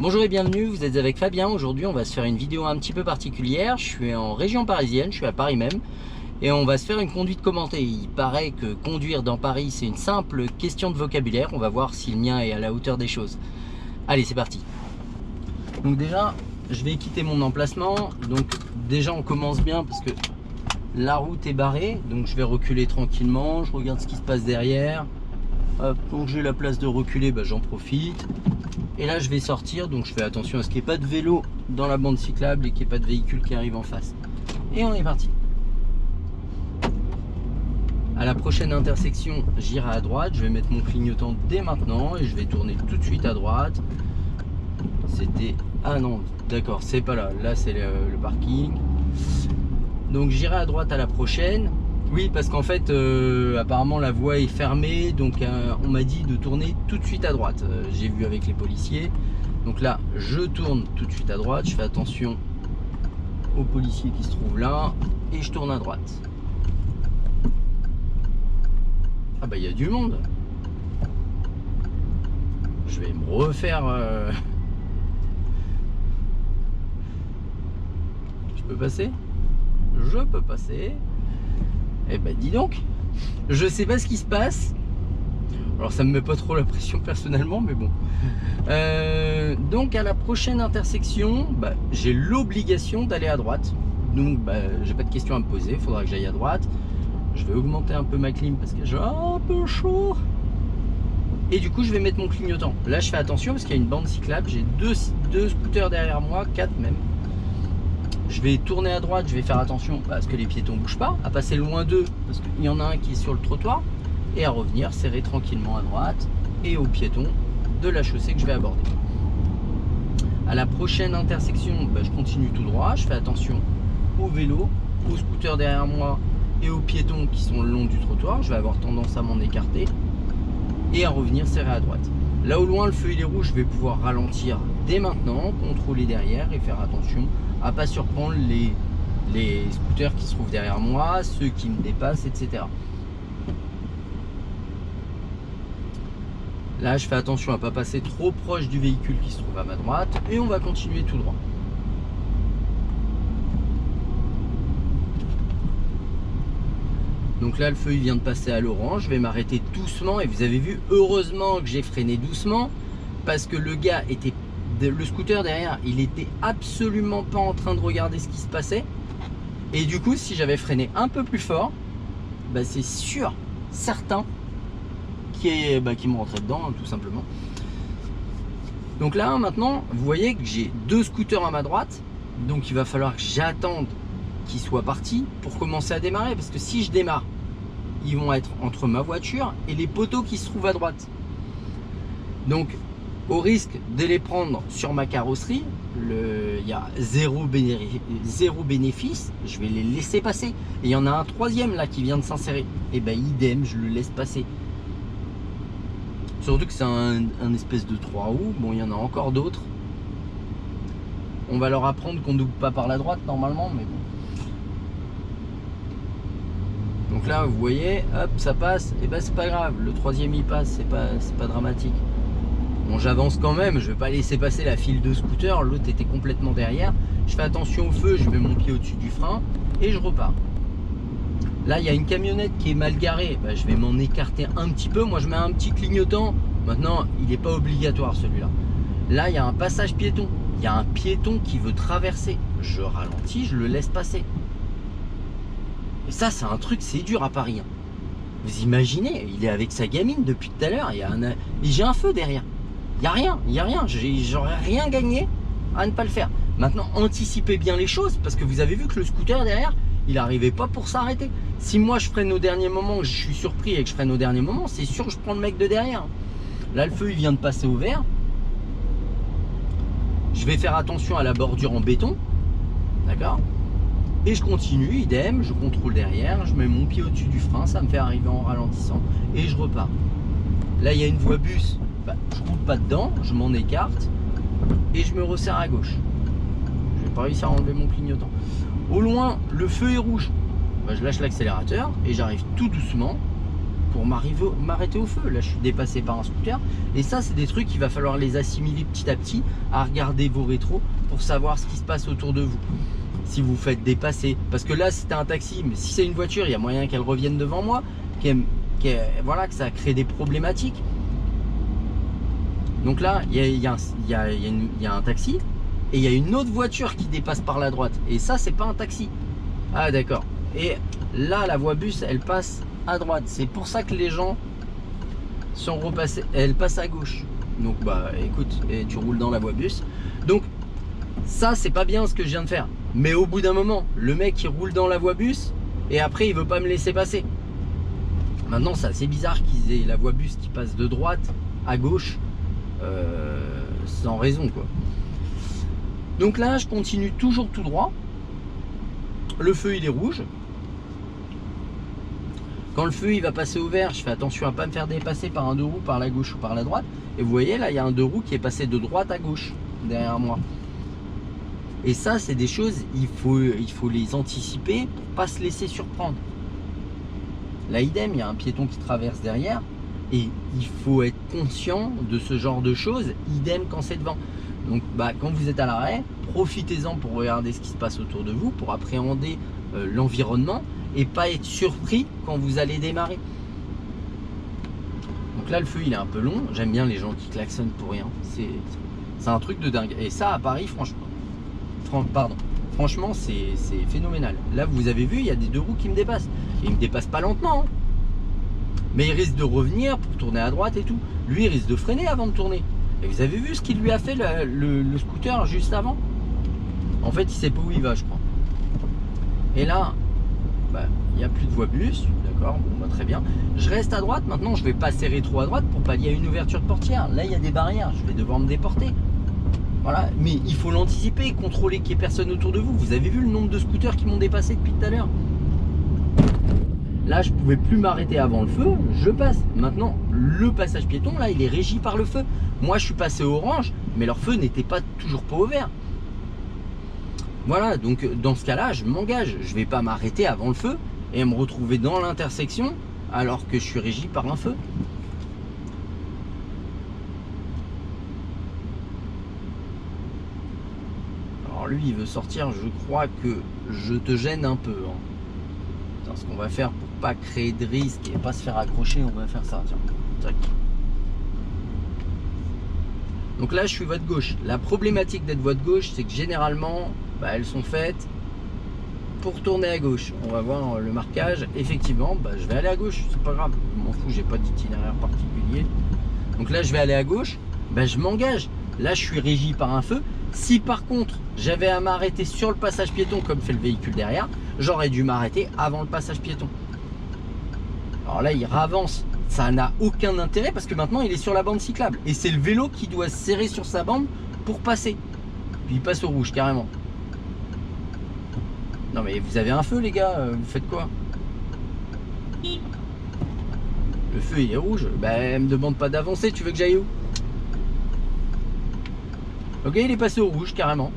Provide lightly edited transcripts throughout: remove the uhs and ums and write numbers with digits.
Bonjour et bienvenue, vous êtes avec Fabien. Aujourd'hui on va se faire une vidéo un petit peu particulière. Je suis en région parisienne, je suis à Paris même. Et on va se faire une conduite commentée. Il paraît que conduire dans Paris c'est une simple question de vocabulaire. On va voir si le mien est à la hauteur des choses. Allez, c'est parti. Donc déjà, je vais quitter mon emplacement. Donc déjà on commence bien parce que la route est barrée. Donc je vais reculer tranquillement, je regarde ce qui se passe derrière. Hop, donc j'ai la place de reculer, j'en profite. Et là je vais sortir, donc je fais attention à ce qu'il n'y ait pas de vélo dans la bande cyclable et qu'il n'y ait pas de véhicule qui arrive en face. Et on est parti. À la prochaine intersection, j'irai à droite, je vais mettre mon clignotant dès maintenant et je vais tourner tout de suite à droite. C'était... Ah non, d'accord, c'est pas là, là c'est le parking. Donc j'irai à droite à la prochaine. Oui, parce qu'en fait, apparemment la voie est fermée, donc on m'a dit de tourner tout de suite à droite. J'ai vu avec les policiers. Donc là, je tourne tout de suite à droite, je fais attention aux policiers qui se trouvent là, et je tourne à droite. Ah bah il y a du monde. Je vais me refaire... Je peux passer? Je peux passer. Eh ben dis donc, je sais pas ce qui se passe. Alors ça me met pas trop la pression personnellement, mais bon. Donc à la prochaine intersection, j'ai l'obligation d'aller à droite. Donc j'ai pas de questions à me poser, il faudra que j'aille à droite. Je vais augmenter un peu ma clim parce que j'ai un peu chaud. Et du coup je vais mettre mon clignotant. Là je fais attention parce qu'il y a une bande cyclable, j'ai deux scooters derrière moi, 4 même. Je vais tourner à droite, je vais faire attention à ce que les piétons ne bougent pas, à passer loin d'eux parce qu'il y en a un qui est sur le trottoir, et à revenir serrer tranquillement à droite et aux piétons de la chaussée que je vais aborder. À la prochaine intersection, je continue tout droit, je fais attention aux vélos, aux scooters derrière moi et aux piétons qui sont le long du trottoir. Je vais avoir tendance à m'en écarter et à revenir serrer à droite. Là au loin le feu il est rouge, je vais pouvoir ralentir dès maintenant, contrôler derrière et faire attention à pas surprendre les scooters qui se trouvent derrière moi, ceux qui me dépassent, etc. Là je fais attention à pas passer trop proche du véhicule qui se trouve à ma droite et on va continuer tout droit. Donc là le feu il vient de passer à l'orange, je vais m'arrêter doucement et vous avez vu, heureusement que j'ai freiné doucement parce que le gars était... Le scooter derrière, il était absolument pas en train de regarder ce qui se passait. Et du coup, si j'avais freiné un peu plus fort, c'est sûr, certain, qu'ils me rentraient dedans, hein, tout simplement. Donc là, maintenant, vous voyez que j'ai deux scooters à ma droite. Donc il va falloir que j'attende qu'ils soient partis pour commencer à démarrer. Parce que si je démarre, ils vont être entre ma voiture et les poteaux qui se trouvent à droite. Donc, au risque de les prendre sur ma carrosserie, il y a zéro bénéfice, je vais les laisser passer. Et il y en a un troisième là qui vient de s'insérer. Et idem, je le laisse passer. Surtout que c'est un espèce de 3 roues. Bon, il y en a encore d'autres. On va leur apprendre qu'on ne double pas par la droite normalement, mais bon. Donc là, vous voyez, hop, ça passe. Et c'est pas grave. Le troisième il passe, c'est pas dramatique. Bon, j'avance quand même, je vais pas laisser passer la file de scooter, l'autre était complètement derrière. Je fais attention au feu, je mets mon pied au-dessus du frein et je repars. Là, il y a une camionnette qui est mal garée, je vais m'en écarter un petit peu. Moi, je mets un petit clignotant. Maintenant, il n'est pas obligatoire celui-là. Là, il y a un passage piéton. Il y a un piéton qui veut traverser. Je ralentis, je le laisse passer. Et ça, c'est un truc, c'est dur à Paris. Hein. Vous imaginez, il est avec sa gamine depuis tout à l'heure. J'ai un feu derrière. Il n'y a rien, j'aurais rien gagné à ne pas le faire. Maintenant, anticipez bien les choses parce que vous avez vu que le scooter derrière, il n'arrivait pas pour s'arrêter. Si moi je freine au dernier moment, que je suis surpris et que je freine au dernier moment, c'est sûr que je prends le mec de derrière. Là, le feu, il vient de passer au vert. Je vais faire attention à la bordure en béton. D'accord? Et je continue, idem, je contrôle derrière, je mets mon pied au-dessus du frein, ça me fait arriver en ralentissant et je repars. Là, il y a une voie bus. Je roule pas dedans, je m'en écarte et je me resserre à gauche. Je vais pas réussir à enlever mon clignotant. Au loin, le feu est rouge. Je lâche l'accélérateur et j'arrive tout doucement pour m'arrêter au feu. Là, je suis dépassé par un scooter. Et ça, c'est des trucs qu'il va falloir les assimiler petit à petit, à regarder vos rétros pour savoir ce qui se passe autour de vous. Si vous faites dépasser. Parce que là, c'était un taxi, mais si c'est une voiture, il y a moyen qu'elle revienne devant moi, voilà, que ça crée des problématiques. Donc là, il y a un taxi et il y a une autre voiture qui dépasse par la droite. Et ça, c'est pas un taxi. Ah, d'accord. Et là, la voie bus, elle passe à droite. C'est pour ça que les gens sont repassés. Elle passe à gauche. Donc, bah, écoute, et tu roules dans la voie bus. Donc, ça, c'est pas bien ce que je viens de faire. Mais au bout d'un moment, le mec, il roule dans la voie bus et après, il veut pas me laisser passer. Maintenant, c'est assez bizarre qu'ils aient la voie bus qui passe de droite à gauche. Sans raison, quoi. Donc là, je continue toujours tout droit. Le feu, il est rouge. Quand le feu, il va passer au vert, je fais attention à ne pas me faire dépasser par un deux roues par la gauche ou par la droite. Et vous voyez, là, il y a un deux roues qui est passé de droite à gauche, derrière moi. Et ça, c'est des choses, il faut les anticiper pour ne pas se laisser surprendre. Là, idem, il y a un piéton qui traverse derrière. Et il faut être conscient de ce genre de choses, idem quand c'est devant. Donc bah, quand vous êtes à l'arrêt, profitez-en pour regarder ce qui se passe autour de vous, pour appréhender l'environnement et pas être surpris quand vous allez démarrer. Donc là, le feu, il est un peu long. J'aime bien les gens qui klaxonnent pour rien. C'est un truc de dingue. Et ça, à Paris, franchement, c'est phénoménal. Là, vous avez vu, il y a des deux roues qui me dépassent. Et ils ne me dépassent pas lentement, hein. Mais il risque de revenir pour tourner à droite et tout. Lui, il risque de freiner avant de tourner. Et vous avez vu ce qu'il lui a fait le scooter juste avant? En fait, il sait pas où il va, je crois. Et là, bah, il n'y a plus de voie bus. D'accord, bon, bah, très bien. Je reste à droite. Maintenant, je vais passer rétro à droite pour pallier à une ouverture de portière. Là, il y a des barrières. Je vais devoir me déporter. Voilà. Mais il faut l'anticiper, contrôler qu'il n'y ait personne autour de vous. Vous avez vu le nombre de scooters qui m'ont dépassé depuis tout à l'heure? Là, je pouvais plus m'arrêter avant le feu, je passe. Maintenant, le passage piéton, là, il est régi par le feu. Moi, je suis passé au orange, mais leur feu n'était pas toujours pas au vert. Voilà, donc dans ce cas-là, je m'engage. Je ne vais pas m'arrêter avant le feu et me retrouver dans l'intersection alors que je suis régi par un feu. Alors lui, il veut sortir, je crois que je te gêne un peu, hein. Ce qu'on va faire pour pas créer de risque et pas se faire accrocher, on va faire ça. Tiens. Tac. Donc là, je suis voie de gauche. La problématique d'être voie de gauche, c'est que généralement, bah, elles sont faites pour tourner à gauche. On va voir le marquage. Effectivement, bah, je vais aller à gauche. C'est pas grave. Je m'en fous, j'ai pas d'itinéraire particulier. Donc là, je vais aller à gauche. Bah, je m'engage. Là, je suis régi par un feu. Si par contre, j'avais à m'arrêter sur le passage piéton comme fait le véhicule derrière, j'aurais dû m'arrêter avant le passage piéton. Alors là, il ravance. Ça n'a aucun intérêt parce que maintenant, il est sur la bande cyclable. Et c'est le vélo qui doit se serrer sur sa bande pour passer. Puis il passe au rouge, carrément. Non mais vous avez un feu, les gars. Vous faites quoi? Le feu, il est rouge. Ben, elle me demande pas d'avancer. Tu veux que j'aille où? Ok, il est passé au rouge, carrément.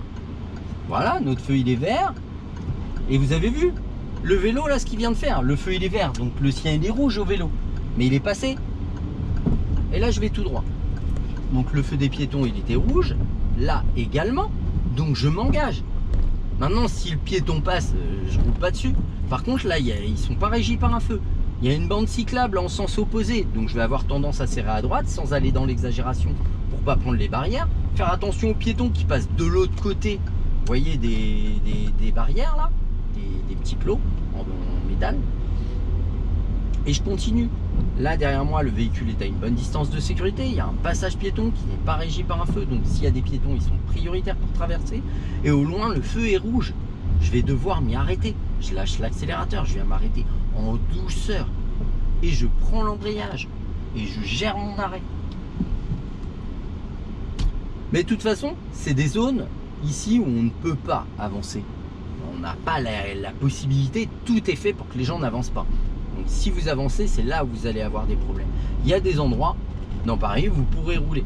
Voilà, notre feu, il est vert. Et vous avez vu le vélo là, ce qu'il vient de faire. Le feu il est vert, donc le sien il est rouge au vélo. Mais il est passé. Et là je vais tout droit. Donc le feu des piétons il était rouge. Là également. Donc je m'engage. Maintenant si le piéton passe, je roule pas dessus. Par contre là ils sont pas régis par un feu. Il y a une bande cyclable en sens opposé. Donc je vais avoir tendance à serrer à droite sans aller dans l'exagération pour pas prendre les barrières. Faire attention aux piétons qui passent de l'autre côté. Vous voyez des barrières là, des petits plots en métal. Et je continue. Là derrière moi le véhicule est à une bonne distance de sécurité. Il y a un passage piéton qui n'est pas régi par un feu. Donc s'il y a des piétons ils sont prioritaires pour traverser. Et au loin le feu est rouge. Je vais devoir m'y arrêter. Je lâche l'accélérateur, je viens m'arrêter en douceur. Et je prends l'embrayage. Et je gère mon arrêt. Mais de toute façon c'est des zones ici où on ne peut pas avancer. On n'a pas la possibilité, tout est fait pour que les gens n'avancent pas. Donc si vous avancez, c'est là où vous allez avoir des problèmes. Il y a des endroits dans Paris où vous pourrez rouler.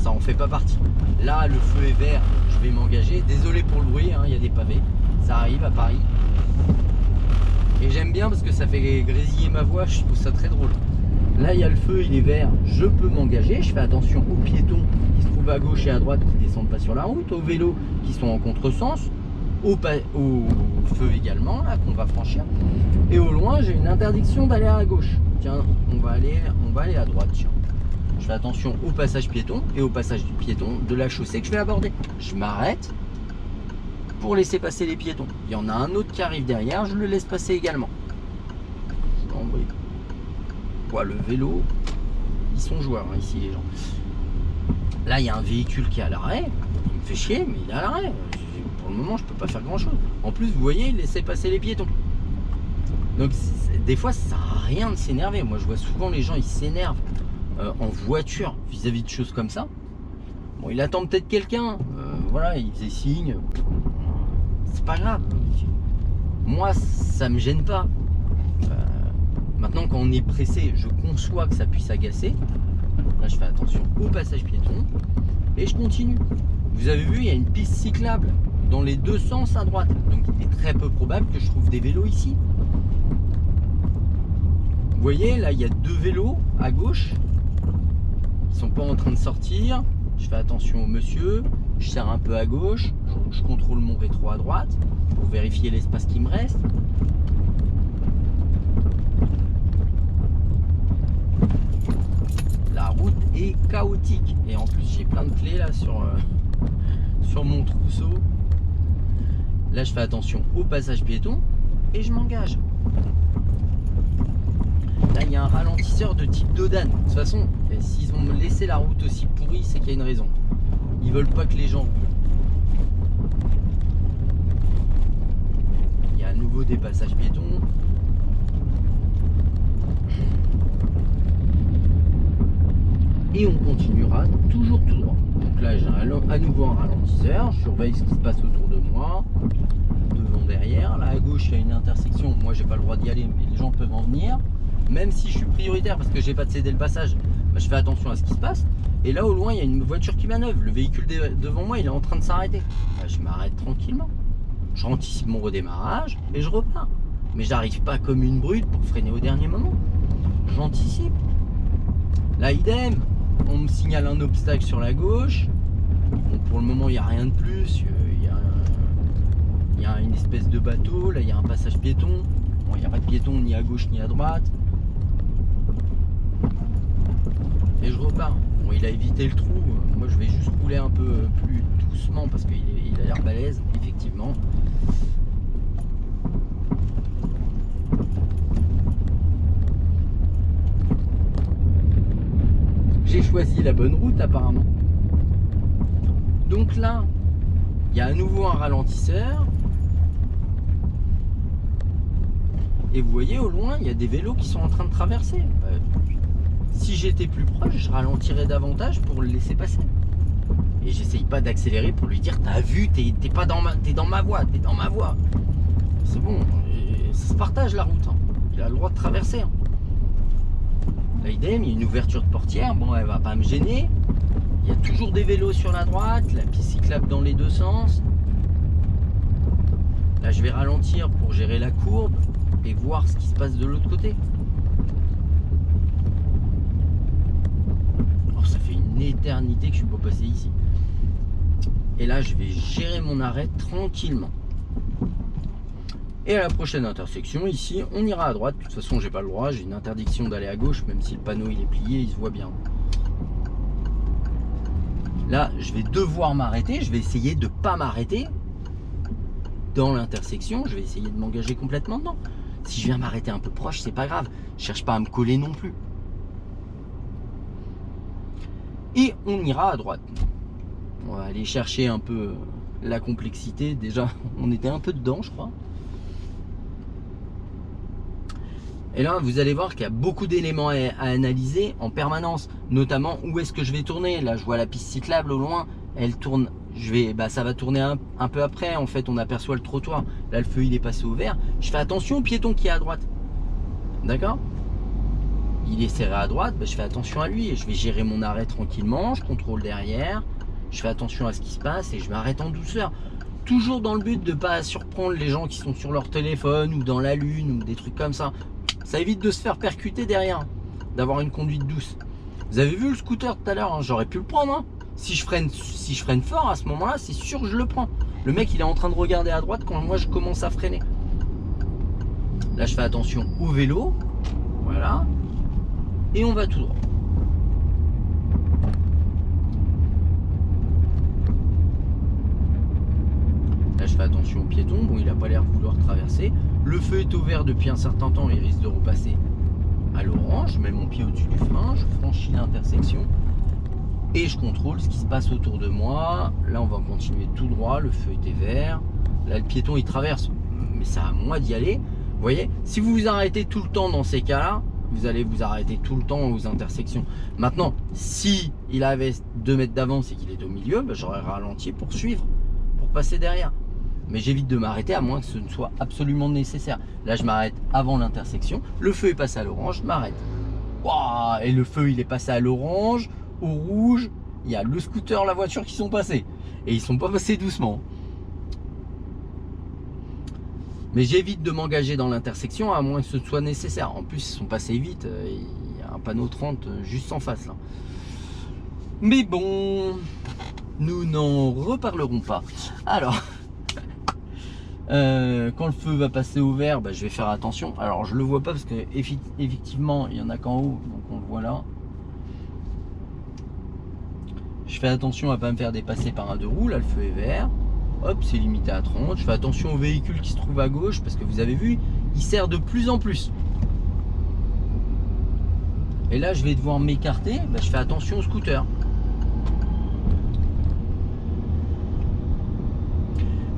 Ça en fait pas partie. Là, le feu est vert, je vais m'engager. Désolé pour le bruit, hein, il y a des pavés. Ça arrive à Paris. Et j'aime bien parce que ça fait grésiller ma voix, je trouve ça très drôle. Là, il y a le feu, il est vert, je peux m'engager. Je fais attention aux piétons qui se trouvent à gauche et à droite qui ne descendent pas sur la route, aux vélos qui sont en contresens, au feu également, là, qu'on va franchir. Et au loin, j'ai une interdiction d'aller à gauche. Tiens, on va aller à droite, tiens. Je fais attention au passage piéton et au passage du piéton de la chaussée que je vais aborder. Je m'arrête pour laisser passer les piétons. Il y en a un autre qui arrive derrière, je le laisse passer également. Le vélo, ils sont joueurs hein, ici les gens. Là il y a un véhicule qui est à l'arrêt, il me fait chier mais il est à l'arrêt. Pour le moment je peux pas faire grand chose. En plus vous voyez il laissait passer les piétons. Donc des fois ça sert à rien de s'énerver. Moi je vois souvent les gens ils s'énervent en voiture vis-à-vis de choses comme ça. Bon il attend peut-être quelqu'un, voilà il faisait signe. C'est pas grave. Moi ça me gêne pas. Maintenant, quand on est pressé, je conçois que ça puisse agacer. Là, je fais attention au passage piéton et je continue. Vous avez vu, il y a une piste cyclable dans les deux sens à droite. Donc, il est très peu probable que je trouve des vélos ici. Vous voyez, là, il y a deux vélos à gauche. Ils ne sont pas en train de sortir. Je fais attention au monsieur. Je serre un peu à gauche. Je contrôle mon rétro à droite pour vérifier l'espace qui me reste. La route est chaotique et en plus j'ai plein de clés là sur mon trousseau. Là je fais attention au passage piéton et je m'engage. Là il y a un ralentisseur de type Dodan. De toute façon s'ils ont laissé la route aussi pourrie c'est qu'il y a une raison. Ils veulent pas que les gens roulent. Il y a à nouveau des passages piétons. Et on continuera toujours tout droit. Donc là j'ai à nouveau un ralentisseur, je surveille ce qui se passe autour de moi, devant, derrière. Là à gauche il y a une intersection, moi j'ai pas le droit d'y aller mais les gens peuvent en venir. Même si je suis prioritaire parce que j'ai pas de céder le passage, bah, je fais attention à ce qui se passe. Et là au loin il y a une voiture qui manœuvre, le véhicule devant moi il est en train de s'arrêter. Bah, je m'arrête tranquillement, je anticipe mon redémarrage et je repars. Mais j'arrive pas comme une brute pour freiner au dernier moment, j'anticipe. Là idem. On me signale un obstacle sur la gauche. Bon, pour le moment, il n'y a rien de plus. Il y a une espèce de bateau. Là, il y a un passage piéton. Bon, il n'y a pas de piéton ni à gauche ni à droite. Et je repars. Bon, il a évité le trou. Moi, je vais juste rouler un peu plus doucement parce qu'il a l'air balèze, effectivement. J'ai choisi la bonne route apparemment. Donc là, il y a à nouveau un ralentisseur. Et vous voyez au loin, il y a des vélos qui sont en train de traverser. Si j'étais plus proche, je ralentirais davantage pour le laisser passer. Et j'essaye pas d'accélérer pour lui dire t'as vu, t'es dans ma voie, t'es dans ma voie. C'est bon, ça se partage la route. Hein. Il a le droit de traverser. Hein. Là, idem, il y a une ouverture de portière, bon elle va pas me gêner. Il y a toujours des vélos sur la droite, la piste cyclable dans les deux sens. Là je vais ralentir pour gérer la courbe et voir ce qui se passe de l'autre côté. Alors ça fait une éternité que je suis pas passé ici. Et là je vais gérer mon arrêt tranquillement. Et à la prochaine intersection, ici, on ira à droite. De toute façon, j'ai pas le droit, j'ai une interdiction d'aller à gauche, même si le panneau il est plié, il se voit bien. Là, je vais devoir m'arrêter. Je vais essayer de pas m'arrêter dans l'intersection. Je vais essayer de m'engager complètement dedans. Si je viens m'arrêter un peu proche, c'est pas grave. Je cherche pas à me coller non plus. Et on ira à droite. On va aller chercher un peu la complexité. Déjà, on était un peu dedans, je crois. Et là, vous allez voir qu'il y a beaucoup d'éléments à analyser en permanence, notamment où est-ce que je vais tourner. Là, je vois la piste cyclable au loin, elle tourne. Ça va tourner un peu après. En fait, on aperçoit le trottoir. Là, le feu, il est passé au vert. Je fais attention au piéton qui est à droite. D'accord? Il est serré à droite. Je fais attention à lui et je vais gérer mon arrêt tranquillement. Je contrôle derrière. Je fais attention à ce qui se passe et je m'arrête en douceur. Toujours dans le but de ne pas surprendre les gens qui sont sur leur téléphone ou dans la lune ou des trucs comme ça. Ça évite de se faire percuter derrière. d'avoir une conduite douce. Vous avez vu le scooter tout à l'heure, hein, j'aurais pu le prendre. Hein. Si je freine fort à ce moment-là, c'est sûr que je le prends. Le mec, il est en train de regarder à droite quand moi je commence à freiner. Là, je fais attention au vélo. Voilà. Et on va tout droit. Là, je fais attention au piéton. Bon, il n'a pas l'air de vouloir traverser. Le feu est au vert depuis un certain temps. Il risque de repasser à l'orange. Je mets mon pied au-dessus du frein. Je franchis l'intersection. Et je contrôle ce qui se passe autour de moi. Là, on va continuer tout droit. Le feu était vert. Là, le piéton, il traverse. Mais c'est à moi d'y aller. Vous voyez, si vous vous arrêtez tout le temps dans ces cas-là, vous allez vous arrêter tout le temps aux intersections. Maintenant, si il avait 2 mètres d'avance et qu'il est au milieu, ben, j'aurais ralenti pour suivre, pour passer derrière. Mais j'évite de m'arrêter à moins que ce ne soit absolument nécessaire. Là, je m'arrête avant l'intersection. Le feu est passé à l'orange, je m'arrête. Wow, et le feu, il est passé à l'orange, au rouge. Il y a le scooter, la voiture qui sont passés. Et ils sont pas passés doucement. Mais j'évite de m'engager dans l'intersection à moins que ce soit nécessaire. En plus, ils sont passés vite. Il y a un panneau 30 juste en face là. Mais bon, nous n'en reparlerons pas. Alors, quand le feu va passer au vert, bah, je vais faire attention. Alors, je le vois pas parce que effectivement, il y en a qu'en haut, donc on le voit là. Je fais attention à pas me faire dépasser par un 2 roues. Là, le feu est vert. Hop, c'est limité à 30. Je fais attention au véhicule qui se trouve à gauche parce que vous avez vu, il sert de plus en plus. Et là, je vais devoir m'écarter. Bah, je fais attention au scooter.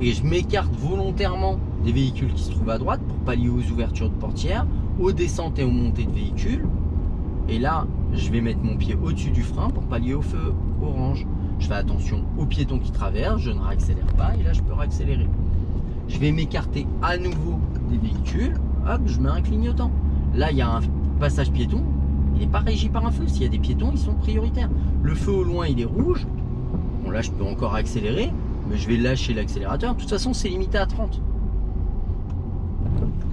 Et je m'écarte volontairement des véhicules qui se trouvent à droite pour pallier aux ouvertures de portières, aux descentes et aux montées de véhicules. Et là, je vais mettre mon pied au-dessus du frein pour pallier au feu orange. Je fais attention aux piétons qui traversent, je ne réaccélère pas et là je peux réaccélérer. Je vais m'écarter à nouveau des véhicules, hop, je mets un clignotant. Là, il y a un passage piéton, il n'est pas régi par un feu. S'il y a des piétons, ils sont prioritaires. Le feu au loin, il est rouge. Bon, là, je peux encore accélérer, mais je vais lâcher l'accélérateur. De toute façon, c'est limité à 30.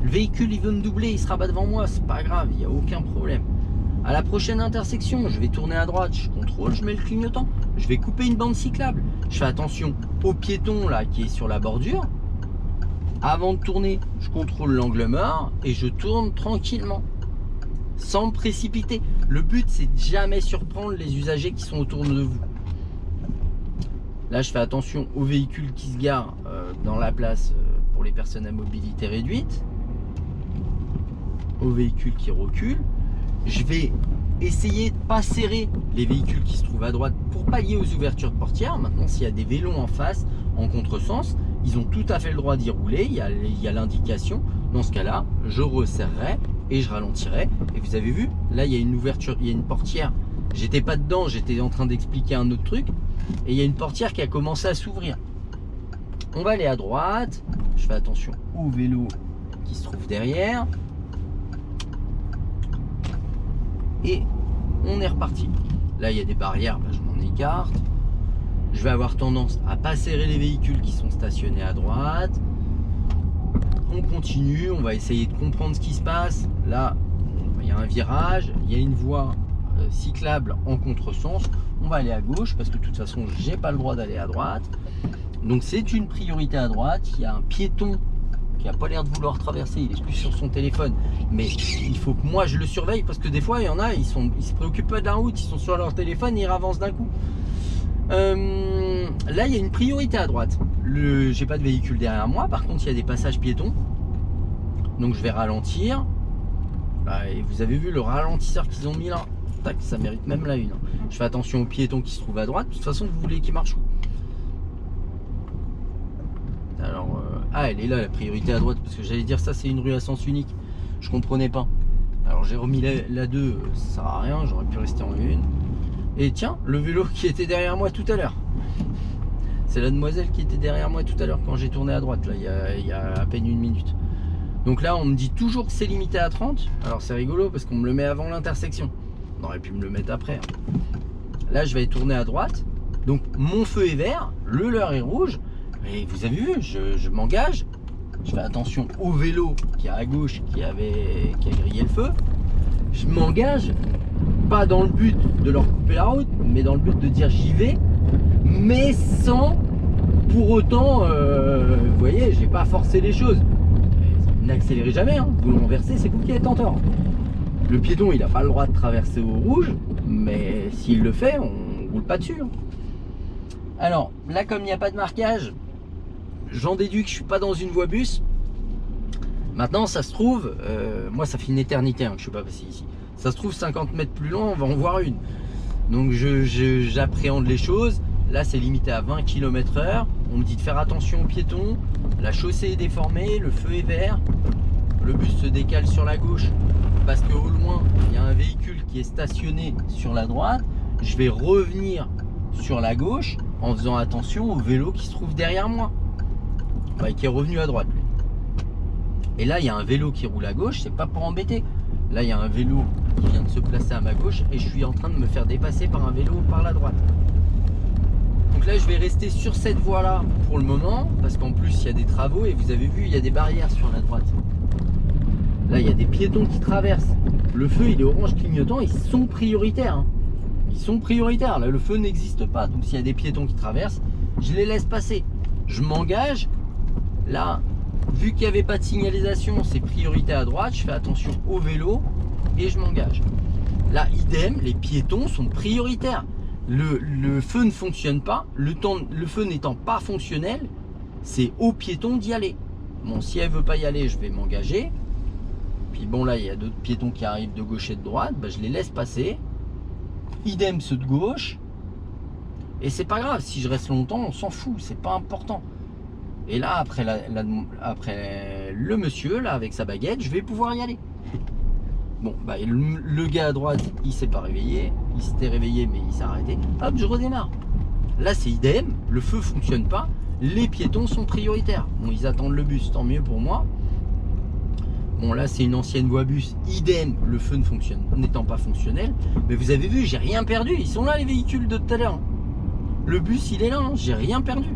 Le véhicule, il veut me doubler, il se rabat devant moi, c'est pas grave, il n'y a aucun problème. À la prochaine intersection, je vais tourner à droite, je contrôle, je mets le clignotant. Je vais couper une bande cyclable. Je fais attention au piéton là qui est sur la bordure. Avant de tourner, je contrôle l'angle mort et je tourne tranquillement, sans me précipiter. Le but, c'est de jamais surprendre les usagers qui sont autour de vous. Là, je fais attention aux véhicules qui se garent dans la place pour les personnes à mobilité réduite, aux véhicules qui reculent. Je vais essayer de ne pas serrer les véhicules qui se trouvent à droite pour pallier aux ouvertures de portières. Maintenant, s'il y a des vélos en face, en contresens, ils ont tout à fait le droit d'y rouler. Il y a l'indication. Dans ce cas-là, je resserrerai et je ralentirai. Et vous avez vu, là, il y a une ouverture, il y a une portière. J'étais pas dedans, j'étais en train d'expliquer un autre truc. Et il y a une portière qui a commencé à s'ouvrir. On va aller à droite. Je fais attention aux vélos qui se trouvent derrière. Et on est reparti. Là, il y a des barrières, je m'en écarte. Je vais avoir tendance à pas serrer les véhicules qui sont stationnés à droite. On continue, on va essayer de comprendre ce qui se passe. Là, il y a un virage, il y a une voie cyclable en contresens. On va aller à gauche parce que de toute façon, j'ai pas le droit d'aller à droite. Donc c'est une priorité à droite. Il y a un piéton qui n'a pas l'air de vouloir traverser, il est plus sur son téléphone, mais il faut que moi je le surveille parce que des fois il y en a, ils se préoccupent pas de la route, ils sont sur leur téléphone et ils avancent d'un coup. Là il y a une priorité à droite. J'ai pas de véhicule derrière moi, par contre il y a des passages piétons, donc je vais ralentir. Là, et vous avez vu le ralentisseur qu'ils ont mis là, tac, ça mérite même la une. Je fais attention aux piétons qui se trouvent à droite. De toute façon, vous voulez qu'ils marchent où? Alors ah, elle est là la priorité à droite, parce que j'allais dire ça c'est une rue à sens unique, je comprenais pas. Alors j'ai remis la 2, ça sert à rien, j'aurais pu rester en 1. Et tiens, le vélo qui était derrière moi tout à l'heure, c'est la demoiselle qui était derrière moi tout à l'heure quand j'ai tourné à droite, là il y a à peine 1 minute. Donc là on me dit toujours que c'est limité à 30. Alors c'est rigolo parce qu'on me le met avant l'intersection, on aurait pu me le mettre après. Là je vais tourner à droite, donc mon feu est vert, le leur est rouge. Et vous avez vu, je m'engage, je fais attention au vélo qui est à gauche qui a grillé le feu. je m'engage, pas dans le but de leur couper la route, mais dans le but de dire j'y vais, mais sans pour autant, vous voyez, j'ai pas forcé les choses. N'accélérez jamais, hein. Vous le renversez, c'est vous qui êtes en tort. Le piéton, il n'a pas le droit de traverser au rouge, mais s'il le fait, on roule pas dessus. Hein. Alors, là, comme il n'y a pas de marquage, j'en déduis que je suis pas dans une voie bus. Maintenant, ça se trouve, moi, ça fait une éternité hein, que je suis pas passé ici. Ça se trouve, 50 mètres plus loin, on va en voir une. Donc, j'appréhende les choses. Là, c'est limité à 20 km/h. On me dit de faire attention aux piétons. La chaussée est déformée, le feu est vert. Le bus se décale sur la gauche parce qu'au loin, il y a un véhicule qui est stationné sur la droite. Je vais revenir sur la gauche en faisant attention au vélo qui se trouve derrière moi. Enfin, qui est revenu à droite, lui. Et là, il y a un vélo qui roule à gauche, c'est pas pour embêter. Là, il y a un vélo qui vient de se placer à ma gauche et je suis en train de me faire dépasser par un vélo par la droite. Donc là, je vais rester sur cette voie-là pour le moment, parce qu'en plus, il y a des travaux et vous avez vu, il y a des barrières sur la droite. Là, il y a des piétons qui traversent. Le feu, il est orange clignotant, ils sont prioritaires. Hein. Ils sont prioritaires. Là, le feu n'existe pas. Donc, s'il y a des piétons qui traversent, je les laisse passer. Je m'engage. Là, vu qu'il n'y avait pas de signalisation, c'est priorité à droite. Je fais attention au vélo et je m'engage. Là, idem, les piétons sont prioritaires. Le feu ne fonctionne pas, le feu n'étant pas fonctionnel, c'est aux piétons d'y aller. Bon, si elle veut pas y aller, je vais m'engager. Puis bon, là, il y a d'autres piétons qui arrivent de gauche et de droite, ben, je les laisse passer. Idem ceux de gauche. Et c'est pas grave, si je reste longtemps, on s'en fout, c'est pas important. Et là, après le monsieur, là, avec sa baguette, je vais pouvoir y aller. Bon, bah, le gars à droite, il s'est pas réveillé. Il s'était réveillé, mais il s'est arrêté. Hop, je redémarre. Là, c'est idem. Le feu fonctionne pas. Les piétons sont prioritaires. Bon, ils attendent le bus, tant mieux pour moi. Bon, là, c'est une ancienne voie bus. Idem, le feu n'étant pas fonctionnel. Mais vous avez vu, j'ai rien perdu. Ils sont là, les véhicules de tout à l'heure. Le bus, il est là. Hein. J'ai rien perdu.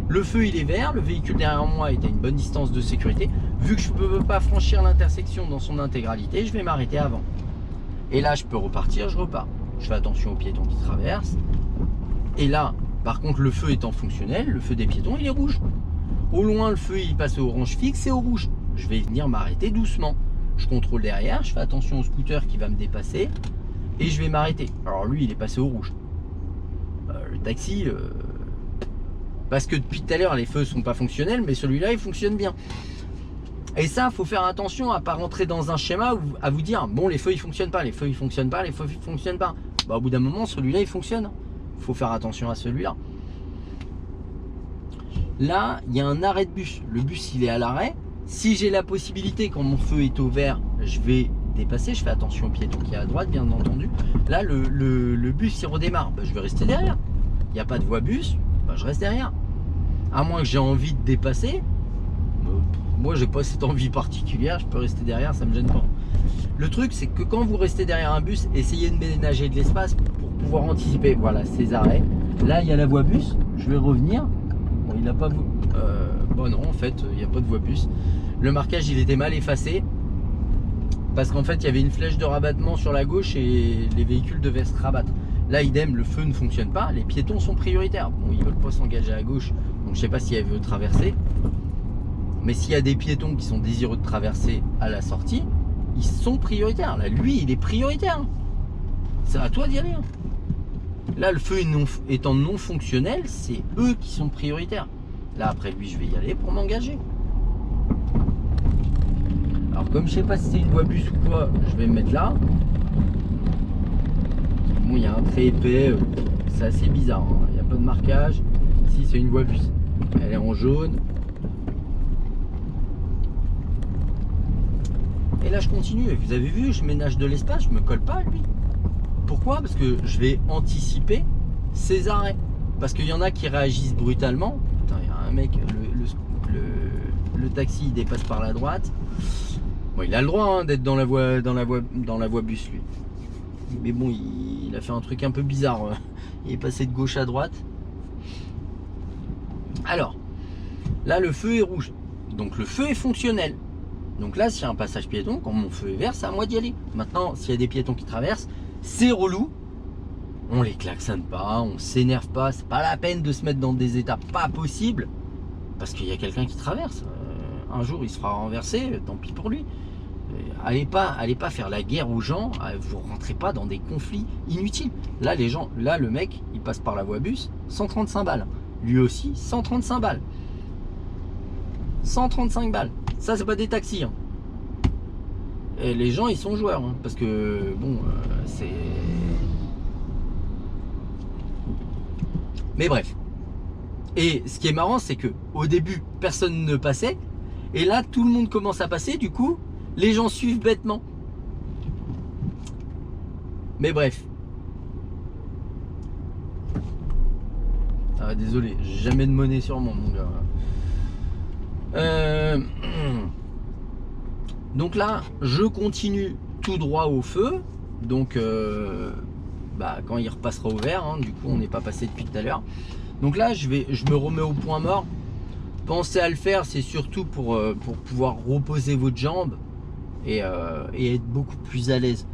Le feu, il est vert. Le véhicule derrière moi est à une bonne distance de sécurité. Vu que je ne peux pas franchir l'intersection dans son intégralité, je vais m'arrêter avant. Et là, je peux repartir, je repars. Je fais attention aux piétons qui traversent. Et là, par contre, le feu étant fonctionnel, le feu des piétons, il est rouge. Au loin, le feu, il passe au orange fixe et au rouge. Je vais venir m'arrêter doucement. Je contrôle derrière, je fais attention au scooter qui va me dépasser. Et je vais m'arrêter. Alors lui, il est passé au rouge. Le taxi... Parce que depuis tout à l'heure, les feux sont pas fonctionnels, mais celui-là, il fonctionne bien. Et ça, faut faire attention à pas rentrer dans un schéma où, à vous dire, bon, les feux, ils fonctionnent pas, les feux, ils fonctionnent pas, les feux, ils fonctionnent pas. Bah, au bout d'un moment, celui-là, il fonctionne. Faut faire attention à celui-là. Là, il y a un arrêt de bus. Le bus, il est à l'arrêt. Si j'ai la possibilité, quand mon feu est au vert, je vais dépasser. Je fais attention au piéton qui est à droite, bien entendu. Là, le bus, il redémarre. Bah, je vais rester derrière. Il n'y a pas de voie bus. Bah, je reste derrière. À moins que j'ai envie de dépasser. Moi, j'ai pas cette envie particulière. Je peux rester derrière, ça me gêne pas. Le truc, c'est que quand vous restez derrière un bus, essayez de ménager de l'espace pour pouvoir anticiper. Voilà, ces arrêts. Là, il y a la voie bus. Je vais revenir. Bon, il n'a pas... bon, non, en fait, il n'y a pas de voie bus. Le marquage, il était mal effacé. Parce qu'en fait, il y avait une flèche de rabattement sur la gauche et les véhicules devaient se rabattre. Là, idem, le feu ne fonctionne pas. Les piétons sont prioritaires. Bon, ils ne veulent pas s'engager à gauche. Donc, je ne sais pas si elle veut traverser. Mais s'il y a des piétons qui sont désireux de traverser à la sortie, ils sont prioritaires. Là, lui, il est prioritaire. C'est à toi d'y aller. Là, le feu étant non fonctionnel, c'est eux qui sont prioritaires. Là, après lui, je vais y aller pour m'engager. Alors, comme je sais pas si c'est une voie bus ou quoi, je vais me mettre là. Bon, il y a un trait épais. C'est assez bizarre. Hein. Il n'y a pas de marquage. Si, c'est une voie bus. Elle est en jaune. Et là, je continue. Et vous avez vu, je ménage de l'espace. Je me colle pas à lui. Pourquoi? Parce que je vais anticiper ses arrêts. Parce qu'il y en a qui réagissent brutalement. Putain, il y a un mec, le taxi, il dépasse par la droite. Bon, il a le droit hein, d'être dans la voie bus, lui. Mais bon, il a fait un truc un peu bizarre. Il est passé de gauche à droite. Alors, là, le feu est rouge. Donc, le feu est fonctionnel. Donc là, s'il y a un passage piéton, quand mon feu est vert, c'est à moi d'y aller. Maintenant, s'il y a des piétons qui traversent, c'est relou. On les klaxonne pas, on s'énerve pas. C'est pas la peine de se mettre dans des états pas possibles. Parce qu'il y a quelqu'un qui traverse. Un jour, il se fera renverser, tant pis pour lui. Allez pas faire la guerre aux gens. Vous rentrez pas dans des conflits inutiles. Là, les gens, là, le mec, il passe par la voie bus, 135 balles. Lui aussi, 135 balles. 135 balles. Ça, c'est pas des taxis. Hein. Et les gens, ils sont joueurs. Hein, parce que, bon, c'est... Mais bref. Et ce qui est marrant, c'est que au début, personne ne passait. Et là, tout le monde commence à passer. Du coup, les gens suivent bêtement. Mais bref. Ah, désolé, j'ai jamais de monnaie sur moi, mon gars. Donc là, je continue tout droit au feu. Donc, quand il repassera au vert, hein, du coup, on n'est pas passé depuis tout à l'heure. Donc là, je me remets au point mort. Pensez à le faire, c'est surtout pour pouvoir reposer votre jambe et être beaucoup plus à l'aise.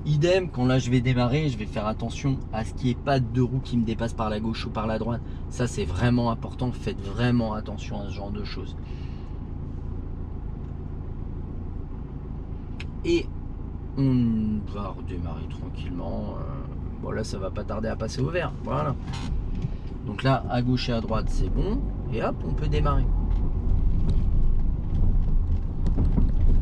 Idem, quand là je vais démarrer, je vais faire attention à ce qu'il n'y ait pas de deux roues qui me dépassent par la gauche ou par la droite. Ça, c'est vraiment important. Faites vraiment attention à ce genre de choses. Et on va redémarrer tranquillement. Bon, là, ça va pas tarder à passer au vert. Voilà. Donc là, à gauche et à droite, c'est bon. Et hop, on peut démarrer.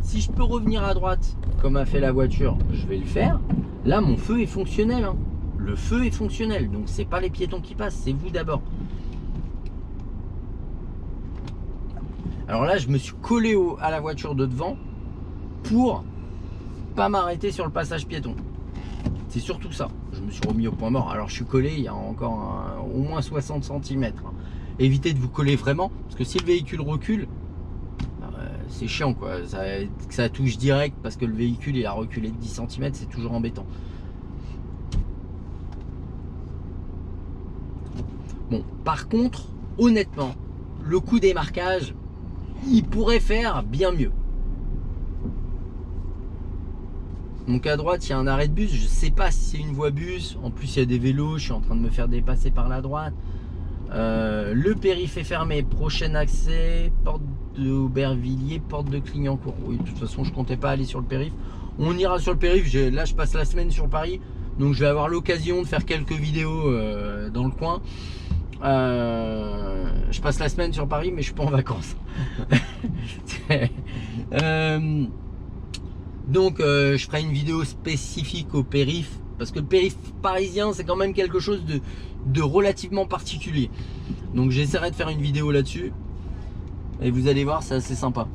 Si je peux revenir à droite, comme a fait la voiture, je vais le faire. Là, mon feu est fonctionnel. Hein. Le feu est fonctionnel. Donc, c'est pas les piétons qui passent, c'est vous d'abord. Alors là, je me suis collé à la voiture de devant pour pas m'arrêter sur le passage piéton. C'est surtout ça. Je me suis remis au point mort. Alors, je suis collé, il y a encore au moins 60 cm. Évitez de vous coller vraiment, parce que si le véhicule recule, c'est chiant quoi, ça touche direct parce que le véhicule il a reculé de 10 cm, c'est toujours embêtant. Bon, par contre, honnêtement, le coup des marquages, il pourrait faire bien mieux. Donc à droite, il y a un arrêt de bus, je sais pas si c'est une voie bus, en plus il y a des vélos, je suis en train de me faire dépasser par la droite. Le périph' est fermé, prochain accès, porte d'Aubervilliers, porte de Clignancourt. Oui, de toute façon, je comptais pas aller sur le périph'. On ira sur le périph'. Là, je passe la semaine sur Paris, donc je vais avoir l'occasion de faire quelques vidéos dans le coin. Je passe la semaine sur Paris, mais je suis pas en vacances. Donc, je ferai une vidéo spécifique au périph'. Parce que le périph' parisien, c'est quand même quelque chose de relativement particulier. Donc j'essaierai de faire une vidéo là-dessus. Et vous allez voir, c'est assez sympa.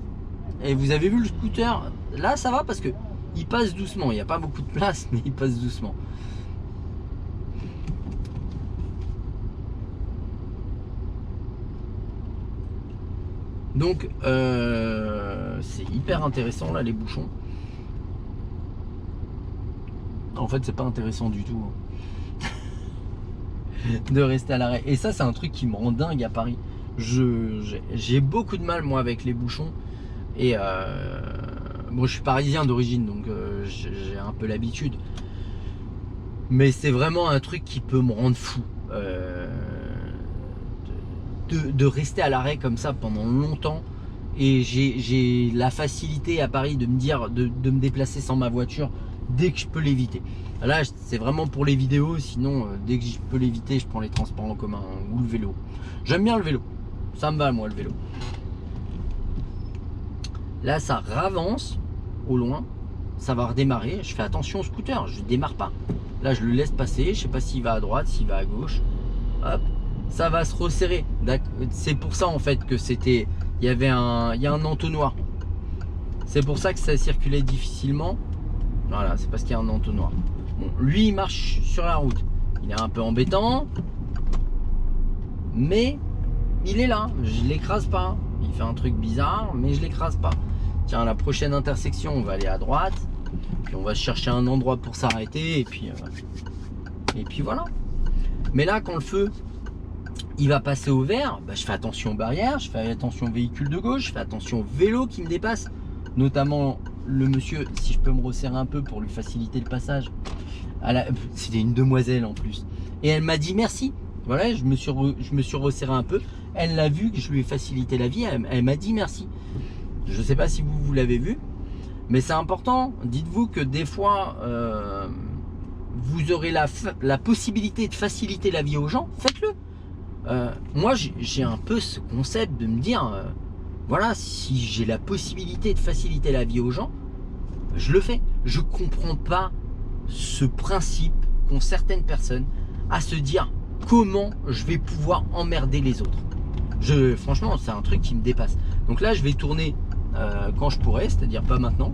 Et vous avez vu le scooter? Là, ça va parce que il passe doucement. Il n'y a pas beaucoup de place, mais il passe doucement. Donc, c'est hyper intéressant là, les bouchons. En fait, c'est pas intéressant du tout de rester à l'arrêt. Et ça, c'est un truc qui me rend dingue à Paris. J'ai beaucoup de mal, moi, avec les bouchons. Et bon, je suis parisien d'origine, donc j'ai un peu l'habitude. Mais c'est vraiment un truc qui peut me rendre fou. De rester à l'arrêt comme ça pendant longtemps. Et j'ai la facilité à Paris de me dire de me déplacer sans ma voiture dès que je peux l'éviter. Là, c'est vraiment pour les vidéos. Sinon, dès que je peux l'éviter, je prends les transports en commun ou le vélo. J'aime bien le vélo. Ça me va, moi, le vélo. Là, ça ravance au loin. Ça va redémarrer. Je fais attention au scooter. Je ne démarre pas. Là, je le laisse passer. Je sais pas s'il va à droite, s'il va à gauche. Hop. Ça va se resserrer. C'est pour ça, en fait, que c'était... Il y a un entonnoir. C'est pour ça que ça circulait difficilement. Voilà, c'est parce qu'il y a un entonnoir. Bon, lui, il marche sur la route. Il est un peu embêtant. Mais il est là. Je ne l'écrase pas. Il fait un truc bizarre, mais je ne l'écrase pas. Tiens, à la prochaine intersection, on va aller à droite. Puis on va chercher un endroit pour s'arrêter. Et puis voilà. Mais là, quand le feu il va passer au vert, bah, je fais attention aux barrières, je fais attention aux véhicules de gauche, je fais attention aux vélos qui me dépassent, notamment le monsieur, si je peux me resserrer un peu pour lui faciliter le passage. C'était une demoiselle en plus, et elle m'a dit merci. Voilà, je me suis resserré un peu, elle l'a vu que je lui ai facilité la vie, elle m'a dit merci. Je sais pas si vous l'avez vu, mais c'est important. Dites-vous que des fois vous aurez la possibilité de faciliter la vie aux gens, faites-le. Moi j'ai un peu ce concept de me dire voilà, si j'ai la possibilité de faciliter la vie aux gens, je le fais. Je comprends pas ce principe qu'ont certaines personnes à se dire comment je vais pouvoir emmerder les autres. Franchement, c'est un truc qui me dépasse. Donc là, je vais tourner quand je pourrai, c'est-à-dire pas maintenant.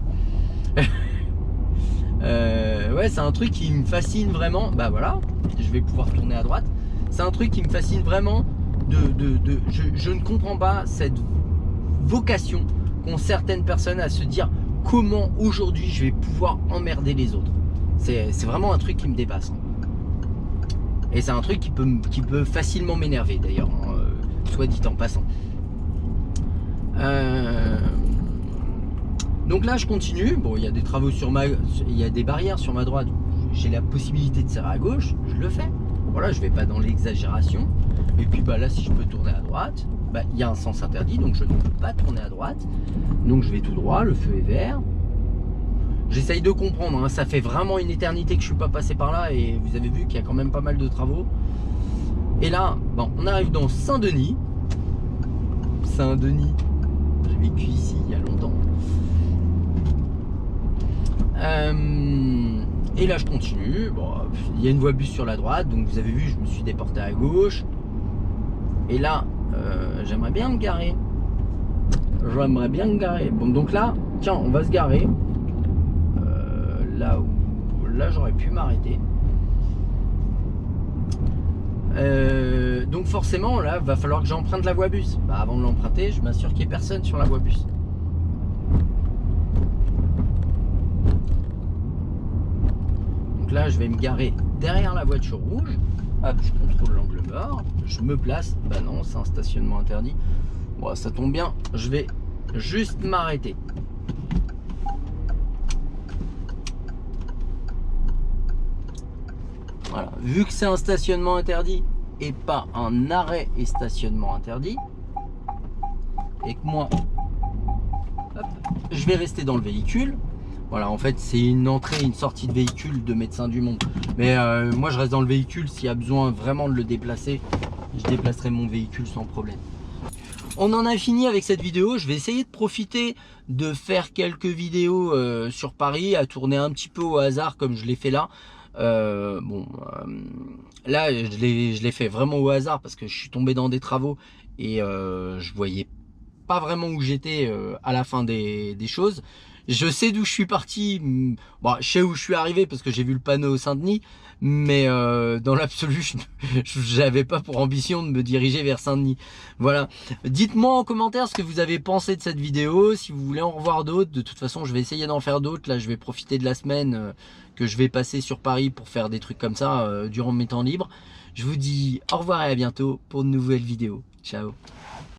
Ouais, c'est un truc qui me fascine vraiment. Bah voilà, je vais pouvoir tourner à droite. C'est un truc qui me fascine vraiment. Je ne comprends pas cette vocation qu'ont certaines personnes à se dire comment aujourd'hui je vais pouvoir emmerder les autres. C'est vraiment un truc qui me dépasse. Et c'est un truc qui peut facilement m'énerver d'ailleurs, soit dit en passant. Donc là je continue. Bon, il y a des travaux il y a des barrières sur ma droite. J'ai la possibilité de serrer à gauche, je le fais. Voilà, je vais pas dans l'exagération. Et puis bah là, si je peux tourner à droite, bah il y a un sens interdit, donc je ne peux pas tourner à droite. Donc je vais tout droit, le feu est vert. J'essaye de comprendre, hein. Ça fait vraiment une éternité que je suis pas passé par là et vous avez vu qu'il y a quand même pas mal de travaux. Et là, bon, on arrive dans Saint-Denis. Saint-Denis, j'ai vécu ici il y a longtemps. Et là je continue. Bon, il y a une voie bus sur la droite, donc vous avez vu, je me suis déporté à gauche. Et là, j'aimerais bien me garer. J'aimerais bien me garer. Bon, donc là, tiens, on va se garer. Là j'aurais pu m'arrêter. Donc forcément là va falloir que j'emprunte la voie bus. Bah, avant de l'emprunter, je m'assure qu'il n'y ait personne sur la voie bus. Donc là je vais me garer derrière la voiture rouge. Hop, je contrôle l'angle mort, je me place. Bah non, c'est un stationnement interdit. Bon, ça tombe bien, je vais juste m'arrêter. Voilà, vu que c'est un stationnement interdit et pas un arrêt et stationnement interdit, et que moi, hop, je vais rester dans le véhicule. Voilà, en fait, c'est une entrée et une sortie de véhicule de Médecins du Monde. Mais moi, je reste dans le véhicule. S'il y a besoin vraiment de le déplacer, je déplacerai mon véhicule sans problème. On en a fini avec cette vidéo. Je vais essayer de profiter de faire quelques vidéos sur Paris, à tourner un petit peu au hasard comme je l'ai fait là. Là je l'ai fait vraiment au hasard parce que je suis tombé dans des travaux et je voyais pas vraiment où j'étais à la fin des choses. Je sais d'où je suis parti, bon, je sais où je suis arrivé parce que j'ai vu le panneau Saint-Denis, mais dans l'absolu j'avais pas pour ambition de me diriger vers Saint-Denis. Voilà, dites-moi en commentaire ce que vous avez pensé de cette vidéo, si vous voulez en revoir d'autres. De toute façon je vais essayer d'en faire d'autres. Là je vais profiter de la semaine que je vais passer sur Paris pour faire des trucs comme ça durant mes temps libres. Je vous dis au revoir et à bientôt pour de nouvelles vidéos. Ciao.